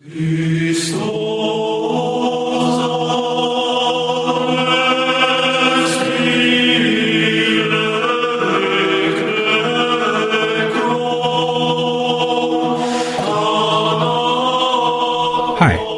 Hi,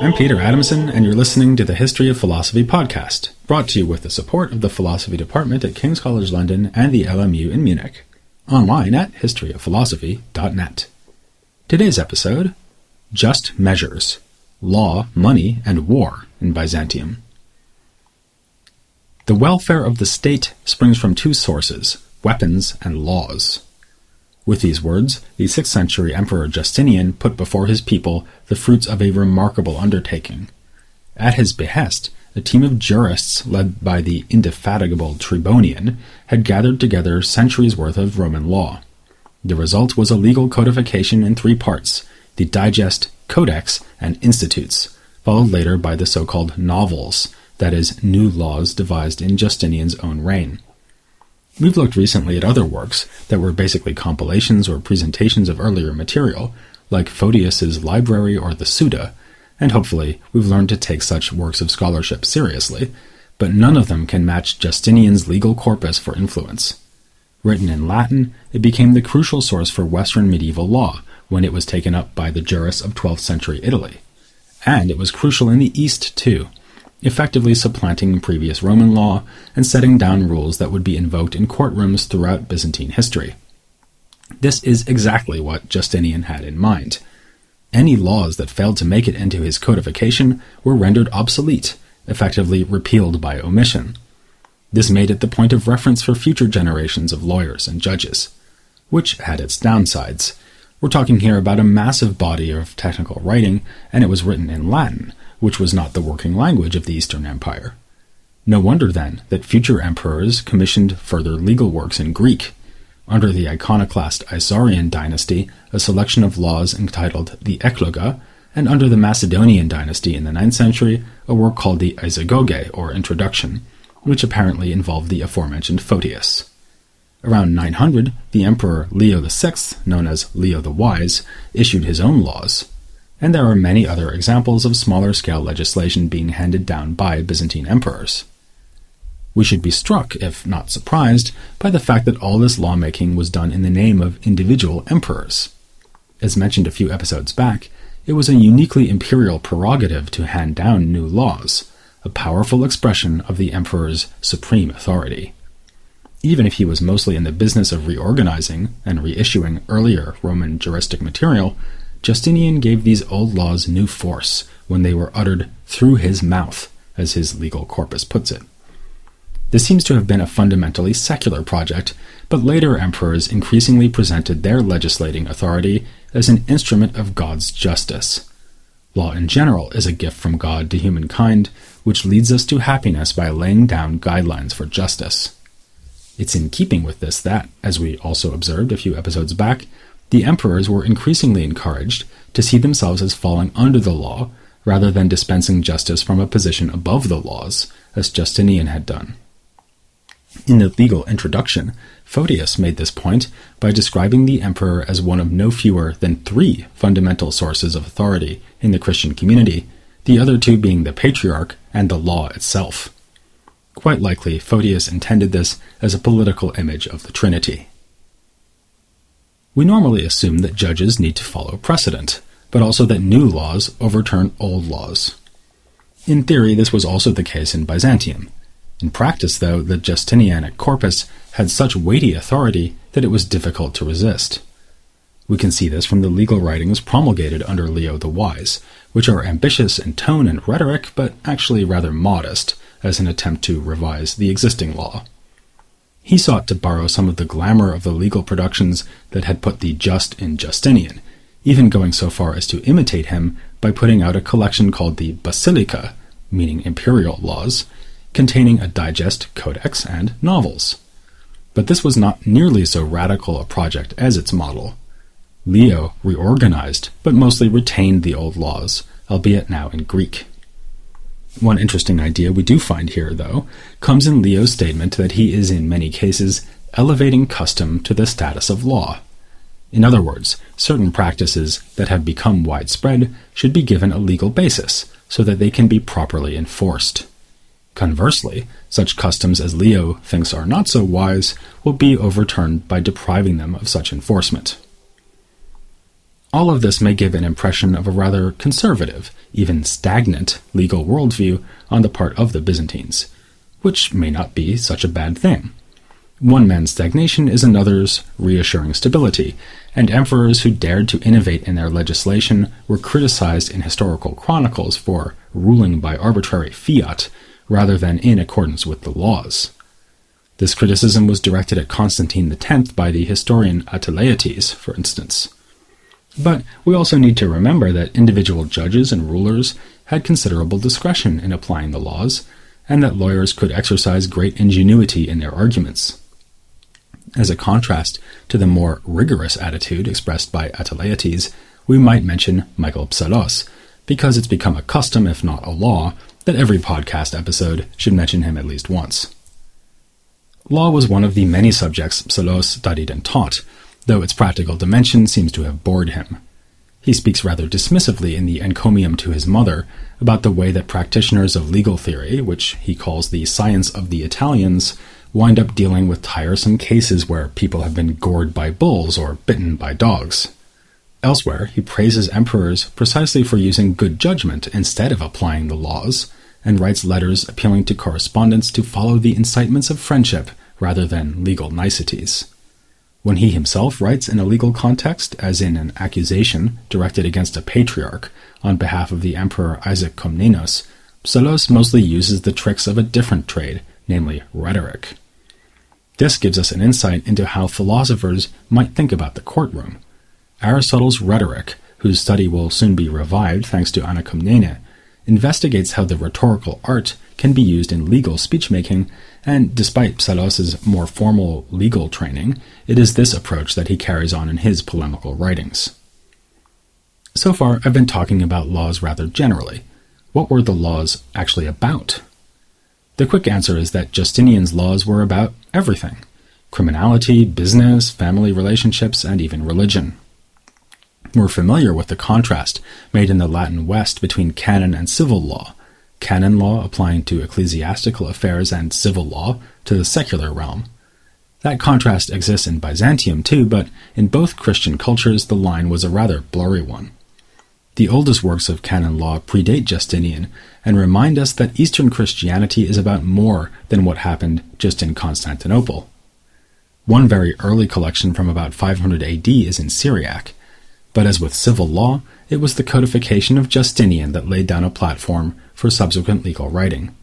I'm Peter Adamson, and you're listening to the History of Philosophy podcast, brought to you with the support of the Philosophy Department at King's College London and the LMU in Munich, online at historyofphilosophy.net. Today's episode, Just Measures, Law, Money, and War in Byzantium. The welfare of the state springs from two sources, weapons and laws. With these words, the 6th century Emperor Justinian put before his people the fruits of a remarkable undertaking. At his behest, a team of jurists led by the indefatigable Tribonian had gathered together centuries' worth of Roman law. The result was a legal codification in 3 parts, the Digest, Codex, and Institutes, followed later by the so-called novels, that is, new laws devised in Justinian's own reign. We've looked recently at other works that were basically compilations or presentations of earlier material, like Photius's Library or the Suda, and hopefully we've learned to take such works of scholarship seriously, but none of them can match Justinian's legal corpus for influence. Written in Latin, it became the crucial source for Western medieval law when it was taken up by the jurists of 12th century Italy. And it was crucial in the East too, effectively supplanting previous Roman law and setting down rules that would be invoked in courtrooms throughout Byzantine history. This is exactly what Justinian had in mind. Any laws that failed to make it into his codification were rendered obsolete, effectively repealed by omission. This made it the point of reference for future generations of lawyers and judges, which had its downsides. We're talking here about a massive body of technical writing, and it was written in Latin, which was not the working language of the Eastern Empire. No wonder, then, that future emperors commissioned further legal works in Greek. Under the iconoclast Isaurian dynasty, a selection of laws entitled the Ecloga, and under the Macedonian dynasty in the 9th century, a work called the Isagoge, or Introduction, which apparently involved the aforementioned Photius. Around 900, the Emperor Leo VI, known as Leo the Wise, issued his own laws. And there are many other examples of smaller-scale legislation being handed down by Byzantine emperors. We should be struck, if not surprised, by the fact that all this lawmaking was done in the name of individual emperors. As mentioned a few episodes back, it was a uniquely imperial prerogative to hand down new laws, a powerful expression of the emperor's supreme authority. Even if he was mostly in the business of reorganizing and reissuing earlier Roman juristic material, Justinian gave these old laws new force when they were uttered through his mouth, as his legal corpus puts it. This seems to have been a fundamentally secular project, but later emperors increasingly presented their legislating authority as an instrument of God's justice. Law in general is a gift from God to humankind, which leads us to happiness by laying down guidelines for justice. It's in keeping with this that, as we also observed a few episodes back, the emperors were increasingly encouraged to see themselves as falling under the law rather than dispensing justice from a position above the laws, as Justinian had done. In the legal introduction, Photius made this point by describing the emperor as one of no fewer than 3 fundamental sources of authority in the Christian community, the other 2 being the patriarch and the law itself. Quite likely, Photius intended this as a political image of the Trinity. We normally assume that judges need to follow precedent, but also that new laws overturn old laws. In theory, this was also the case in Byzantium. In practice, though, the Justinianic corpus had such weighty authority that it was difficult to resist. We can see this from the legal writings promulgated under Leo the Wise, which are ambitious in tone and rhetoric, but actually rather modest, as an attempt to revise the existing law. He sought to borrow some of the glamour of the legal productions that had put the just in Justinian, even going so far as to imitate him by putting out a collection called the Basilica, meaning imperial laws, containing a digest, codex, and novels. But this was not nearly so radical a project as its model. Leo reorganized, but mostly retained the old laws, albeit now in Greek. One interesting idea we do find here, though, comes in Leo's statement that he is in many cases elevating custom to the status of law. In other words, certain practices that have become widespread should be given a legal basis so that they can be properly enforced. Conversely, such customs as Leo thinks are not so wise will be overturned by depriving them of such enforcement. All of this may give an impression of a rather conservative, even stagnant, legal worldview on the part of the Byzantines, which may not be such a bad thing. One man's stagnation is another's reassuring stability, and emperors who dared to innovate in their legislation were criticized in historical chronicles for ruling by arbitrary fiat rather than in accordance with the laws. This criticism was directed at Constantine X by the historian Attalaites, for instance. But we also need to remember that individual judges and rulers had considerable discretion in applying the laws, and that lawyers could exercise great ingenuity in their arguments. As a contrast to the more rigorous attitude expressed by Attalaites, we might mention Michael Psellos, because it's become a custom, if not a law, that every podcast episode should mention him at least once. Law was one of the many subjects Psellos studied and taught, though its practical dimension seems to have bored him. He speaks rather dismissively in the encomium to his mother about the way that practitioners of legal theory, which he calls the science of the Italians, wind up dealing with tiresome cases where people have been gored by bulls or bitten by dogs. Elsewhere, he praises emperors precisely for using good judgment instead of applying the laws, and writes letters appealing to correspondents to follow the incitements of friendship rather than legal niceties. When he himself writes in a legal context, as in an accusation directed against a patriarch on behalf of the emperor Isaac Komnenos, Psellos mostly uses the tricks of a different trade, namely rhetoric. This gives us an insight into how philosophers might think about the courtroom. Aristotle's Rhetoric, whose study will soon be revived thanks to Anna Komnene, investigates how the rhetorical art can be used in legal speechmaking, and despite Psellos's more formal legal training, it is this approach that he carries on in his polemical writings. So far, I've been talking about laws rather generally. What were the laws actually about? The quick answer is that Justinian's laws were about everything: criminality, business, family relationships, and even religion. We're familiar with the contrast made in the Latin West between canon and civil law, canon law applying to ecclesiastical affairs and civil law to the secular realm. That contrast exists in Byzantium too, but in both Christian cultures the line was a rather blurry one. The oldest works of canon law predate Justinian and remind us that Eastern Christianity is about more than what happened just in Constantinople. One very early collection from about 500 AD is in Syriac, but as with civil law, it was the codification of Justinian that laid down a platform for subsequent legal writing.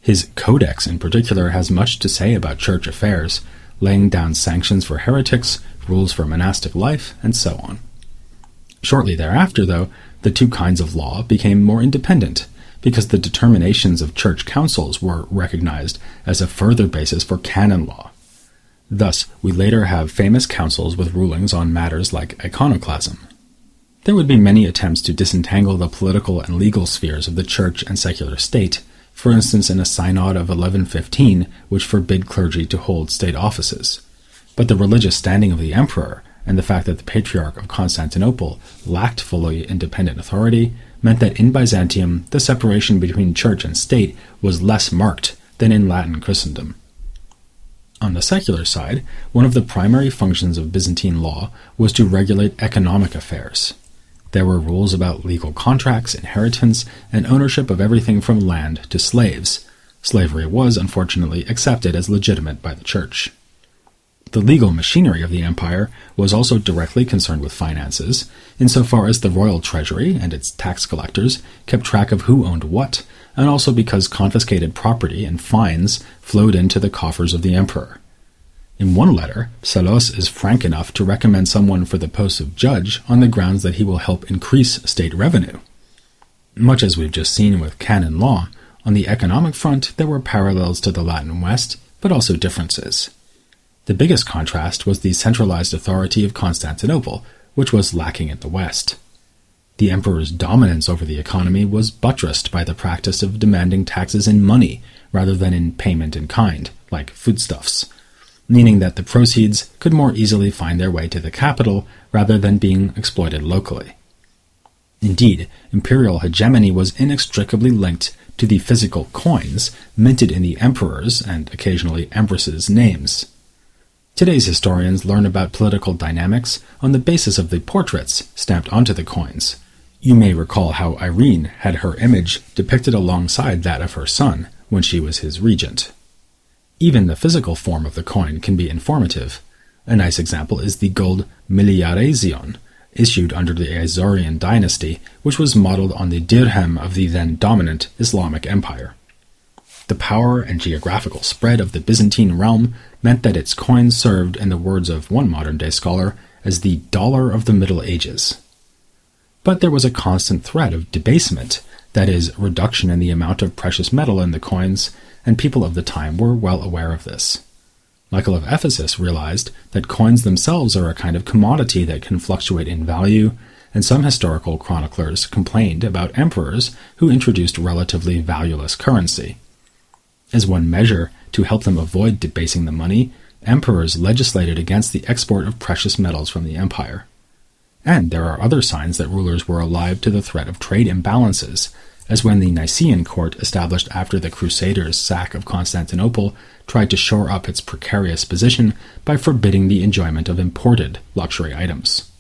His Codex in particular has much to say about church affairs, laying down sanctions for heretics, rules for monastic life, and so on. Shortly thereafter, though, the two kinds of law became more independent, because the determinations of church councils were recognized as a further basis for canon law. Thus, we later have famous councils with rulings on matters like iconoclasm. There would be many attempts to disentangle the political and legal spheres of the church and secular state, for instance in a synod of 1115 which forbid clergy to hold state offices. But the religious standing of the emperor, and the fact that the Patriarch of Constantinople lacked fully independent authority, meant that in Byzantium the separation between church and state was less marked than in Latin Christendom. On the secular side, one of the primary functions of Byzantine law was to regulate economic affairs. There were rules about legal contracts, inheritance, and ownership of everything from land to slaves. Slavery was, unfortunately, accepted as legitimate by the church. The legal machinery of the empire was also directly concerned with finances, insofar as the royal treasury and its tax collectors kept track of who owned what, and also because confiscated property and fines flowed into the coffers of the emperor. In one letter, Psellos is frank enough to recommend someone for the post of judge on the grounds that he will help increase state revenue. Much as we've just seen with canon law, on the economic front there were parallels to the Latin West, but also differences. The biggest contrast was the centralized authority of Constantinople, which was lacking in the West. The emperor's dominance over the economy was buttressed by the practice of demanding taxes in money rather than in payment in kind, like foodstuffs. meaning that the proceeds could more easily find their way to the capital rather than being exploited locally. Indeed, imperial hegemony was inextricably linked to the physical coins minted in the emperors' and occasionally empresses' names. Today's historians learn about political dynamics on the basis of the portraits stamped onto the coins. You may recall how Irene had her image depicted alongside that of her son when she was his regent. Even the physical form of the coin can be informative. A nice example is the gold miliaresion, issued under the Azorean dynasty, which was modeled on the dirham of the then dominant Islamic Empire. The power and geographical spread of the Byzantine realm meant that its coins served, in the words of one modern-day scholar, as the dollar of the Middle Ages. But there was a constant threat of debasement, that is, reduction in the amount of precious metal in the coins, and people of the time were well aware of this. Michael of Ephesus realized that coins themselves are a kind of commodity that can fluctuate in value, and some historical chroniclers complained about emperors who introduced relatively valueless currency. As one measure to help them avoid debasing the money, emperors legislated against the export of precious metals from the empire. And there are other signs that rulers were alive to the threat of trade imbalances, as when the Nicene court established after the Crusaders' sack of Constantinople tried to shore up its precarious position by forbidding the enjoyment of imported luxury items.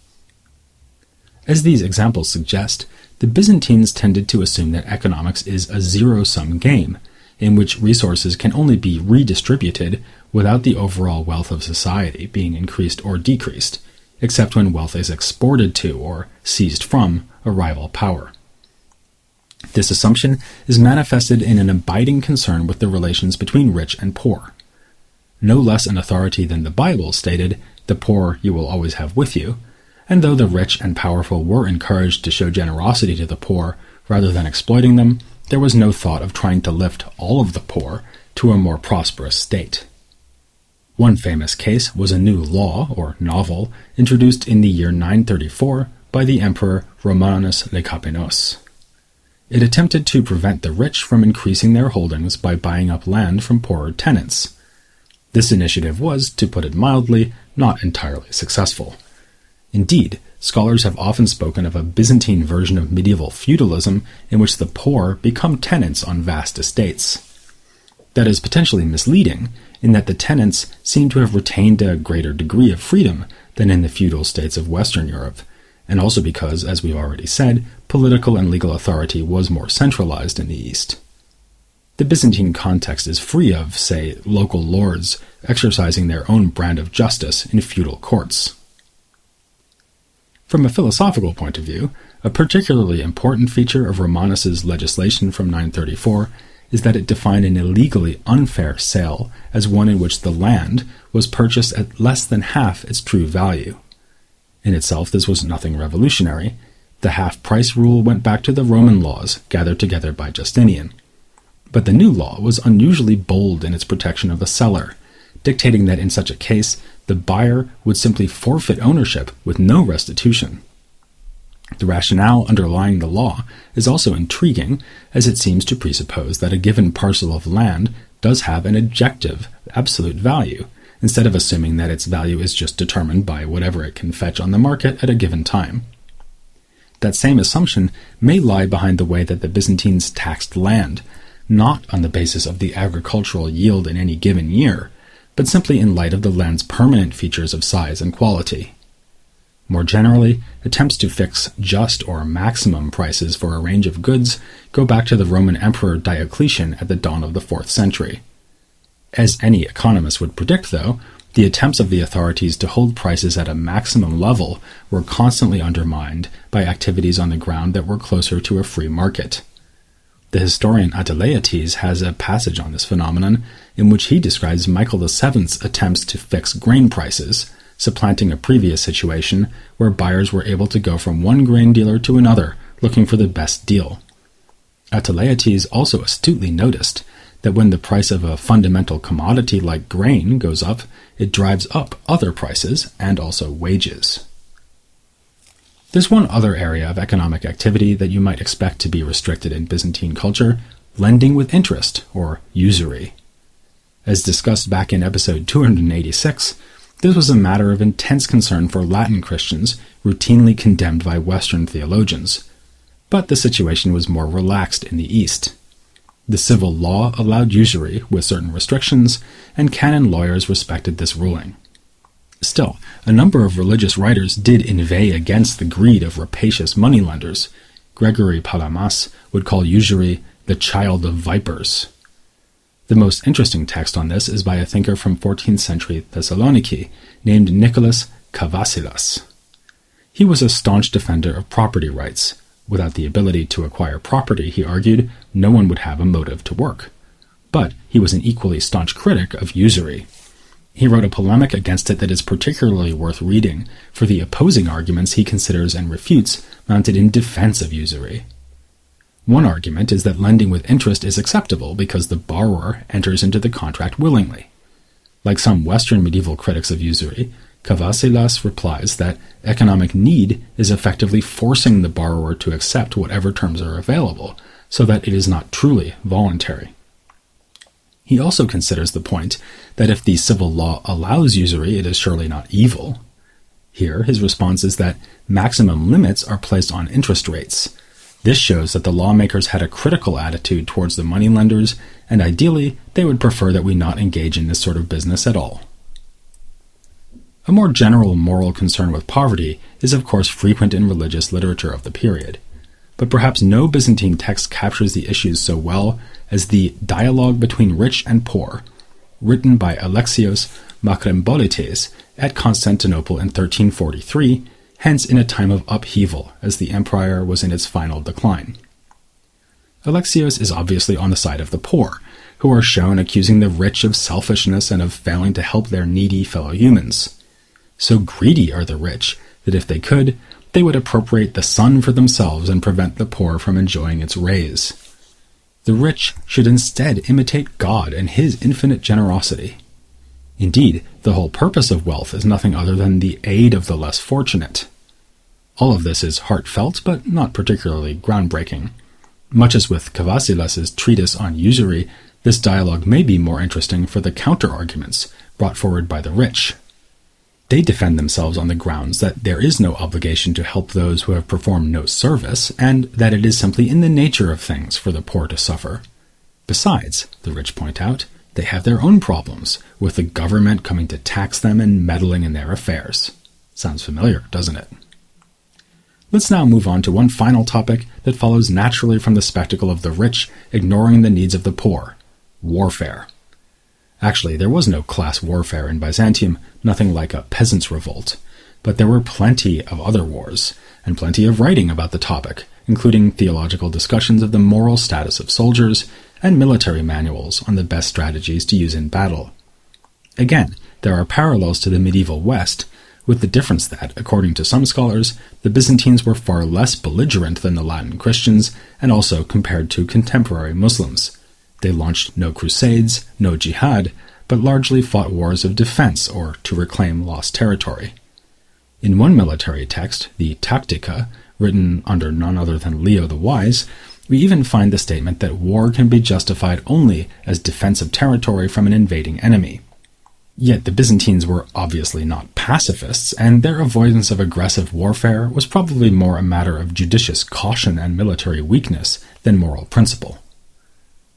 As these examples suggest, the Byzantines tended to assume that economics is a zero-sum game, in which resources can only be redistributed without the overall wealth of society being increased or decreased, except when wealth is exported to or seized from a rival power. This assumption is manifested in an abiding concern with the relations between rich and poor. No less an authority than the Bible stated, "The poor you will always have with you," and though the rich and powerful were encouraged to show generosity to the poor rather than exploiting them, there was no thought of trying to lift all of the poor to a more prosperous state. One famous case was a new law, or novel, introduced in the year 934 by the Emperor Romanus Lecapenus. It attempted to prevent the rich from increasing their holdings by buying up land from poorer tenants. This initiative was, to put it mildly, not entirely successful. Indeed, scholars have often spoken of a Byzantine version of medieval feudalism in which the poor become tenants on vast estates. That is potentially misleading, in that the tenants seem to have retained a greater degree of freedom than in the feudal states of Western Europe, and also because, as we've already said, political and legal authority was more centralized in the East. The Byzantine context is free of, say, local lords exercising their own brand of justice in feudal courts. From a philosophical point of view, a particularly important feature of Romanus's legislation from 934 is that it defined an illegally unfair sale as one in which the land was purchased at less than half its true value. In itself, this was nothing revolutionary. The half-price rule went back to the Roman laws gathered together by Justinian. But the new law was unusually bold in its protection of the seller, dictating that in such a case, the buyer would simply forfeit ownership with no restitution. The rationale underlying the law is also intriguing, as it seems to presuppose that a given parcel of land does have an objective, absolute value, instead of assuming that its value is just determined by whatever it can fetch on the market at a given time. That same assumption may lie behind the way that the Byzantines taxed land, not on the basis of the agricultural yield in any given year, but simply in light of the land's permanent features of size and quality. More generally, attempts to fix just or maximum prices for a range of goods go back to the Roman Emperor Diocletian at the dawn of the 4th century. As any economist would predict, though, the attempts of the authorities to hold prices at a maximum level were constantly undermined by activities on the ground that were closer to a free market. The historian Atalaites has a passage on this phenomenon in which he describes Michael VII's attempts to fix grain prices, supplanting a previous situation where buyers were able to go from one grain dealer to another looking for the best deal. Atalaites also astutely noticed that when the price of a fundamental commodity like grain goes up, it drives up other prices and also wages. There's one other area of economic activity that you might expect to be restricted in Byzantine culture: lending with interest, or usury. As discussed back in episode 286, this was a matter of intense concern for Latin Christians, routinely condemned by Western theologians. But the situation was more relaxed in the East. The civil law allowed usury, with certain restrictions, and canon lawyers respected this ruling. Still, a number of religious writers did inveigh against the greed of rapacious moneylenders. Gregory Palamas would call usury the child of vipers. The most interesting text on this is by a thinker from 14th century Thessaloniki named Nicholas Kavasilas. He was a staunch defender of property rights. Without the ability to acquire property, he argued, no one would have a motive to work. But he was an equally staunch critic of usury. He wrote a polemic against it that is particularly worth reading for the opposing arguments he considers and refutes mounted in defense of usury. One argument is that lending with interest is acceptable because the borrower enters into the contract willingly. Like some Western medieval critics of usury, Kavasilas replies that economic need is effectively forcing the borrower to accept whatever terms are available, so that it is not truly voluntary. He also considers the point that if the civil law allows usury, it is surely not evil. Here, his response is that maximum limits are placed on interest rates. This shows that the lawmakers had a critical attitude towards the moneylenders, and ideally, they would prefer that we not engage in this sort of business at all. A more general moral concern with poverty is of course frequent in religious literature of the period, but perhaps no Byzantine text captures the issues so well as the Dialogue Between Rich and Poor, written by Alexios Makrembolites at Constantinople in 1343, hence in a time of upheaval as the empire was in its final decline. Alexios is obviously on the side of the poor, who are shown accusing the rich of selfishness and of failing to help their needy fellow humans. So greedy are the rich that if they could, they would appropriate the sun for themselves and prevent the poor from enjoying its rays. The rich should instead imitate God and his infinite generosity. Indeed, the whole purpose of wealth is nothing other than the aid of the less fortunate. All of this is heartfelt, but not particularly groundbreaking. Much as with Kavasilas's treatise on usury, this dialogue may be more interesting for the counter-arguments brought forward by the rich. They defend themselves on the grounds that there is no obligation to help those who have performed no service, and that it is simply in the nature of things for the poor to suffer. Besides, the rich point out, they have their own problems, with the government coming to tax them and meddling in their affairs. Sounds familiar, doesn't it? Let's now move on to one final topic that follows naturally from the spectacle of the rich ignoring the needs of the poor: warfare. Actually, there was no class warfare in Byzantium, nothing like a peasants' revolt, but there were plenty of other wars, and plenty of writing about the topic, including theological discussions of the moral status of soldiers and military manuals on the best strategies to use in battle. Again, there are parallels to the medieval West, with the difference that, according to some scholars, the Byzantines were far less belligerent than the Latin Christians, and also compared to contemporary Muslims. They launched no crusades, no jihad, but largely fought wars of defense or to reclaim lost territory. In one military text, the Tactica, written under none other than Leo the Wise, we even find the statement that war can be justified only as defense of territory from an invading enemy. Yet the Byzantines were obviously not pacifists, and their avoidance of aggressive warfare was probably more a matter of judicious caution and military weakness than moral principle.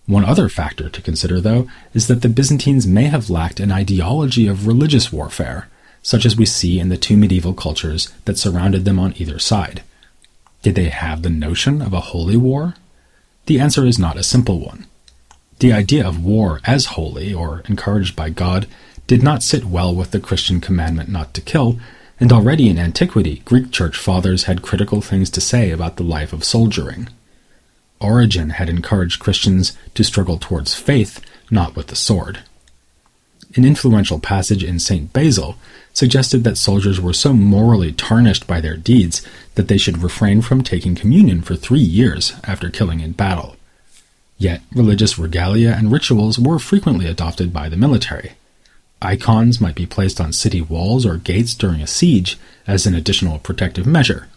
One other factor to consider, though, is that the Byzantines may have lacked an ideology of religious warfare, such as we see in the two medieval cultures that surrounded them on either side. Did they have the notion of a holy war? The answer is not a simple one. The idea of war as holy, or encouraged by God, did not sit well with the Christian commandment not to kill, and already in antiquity Greek church fathers had critical things to say about the life of soldiering. Origen had encouraged Christians to struggle towards faith, not with the sword. An influential passage in St. Basil suggested that soldiers were so morally tarnished by their deeds that they should refrain from taking communion for 3 years after killing in battle. Yet religious regalia and rituals were frequently adopted by the military. Icons might be placed on city walls or gates during a siege as an additional protective measure.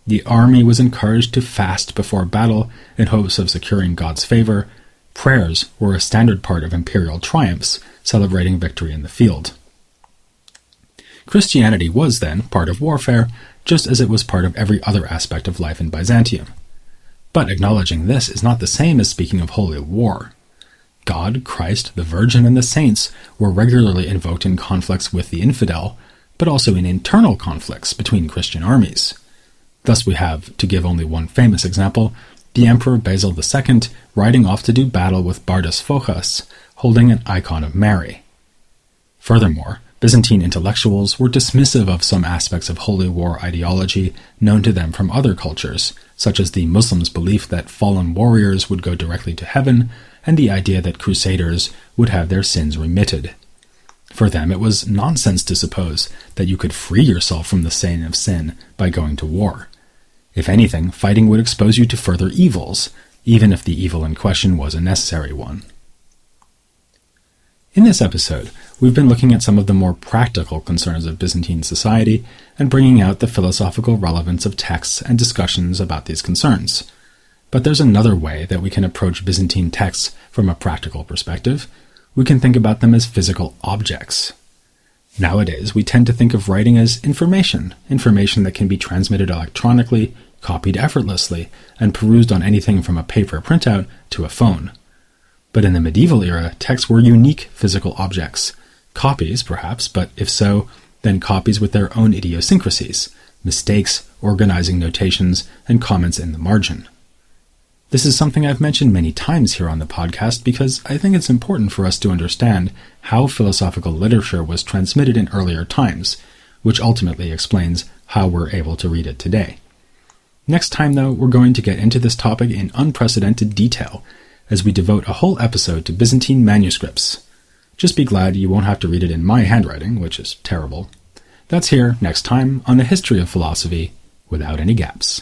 The army was encouraged to fast before battle in hopes of securing God's favor. Prayers were a standard part of imperial triumphs, celebrating victory in the field. Christianity was, then, part of warfare, just as it was part of every other aspect of life in Byzantium. But acknowledging this is not the same as speaking of holy war. God, Christ, the Virgin, and the saints were regularly invoked in conflicts with the infidel, but also in internal conflicts between Christian armies. Thus we have, to give only one famous example, the Emperor Basil II riding off to do battle with Bardas Phokas, holding an icon of Mary. Furthermore, Byzantine intellectuals were dismissive of some aspects of holy war ideology known to them from other cultures, such as the Muslims' belief that fallen warriors would go directly to heaven, and the idea that crusaders would have their sins remitted. For them it was nonsense to suppose that you could free yourself from the stain of sin by going to war. If anything, fighting would expose you to further evils, even if the evil in question was a necessary one. In this episode, we've been looking at some of the more practical concerns of Byzantine society and bringing out the philosophical relevance of texts and discussions about these concerns. But there's another way that we can approach Byzantine texts from a practical perspective. We can think about them as physical objects. Nowadays, we tend to think of writing as information that can be transmitted electronically, copied effortlessly, and perused on anything from a paper printout to a phone. But in the medieval era, texts were unique physical objects. Copies, perhaps, but if so, then copies with their own idiosyncrasies, mistakes, organizing notations, and comments in the margin. This is something I've mentioned many times here on the podcast because I think it's important for us to understand how philosophical literature was transmitted in earlier times, which ultimately explains how we're able to read it today. Next time, though, we're going to get into this topic in unprecedented detail, as we devote a whole episode to Byzantine manuscripts. Just be glad you won't have to read it in my handwriting, which is terrible. That's here next time on the History of Philosophy without any gaps.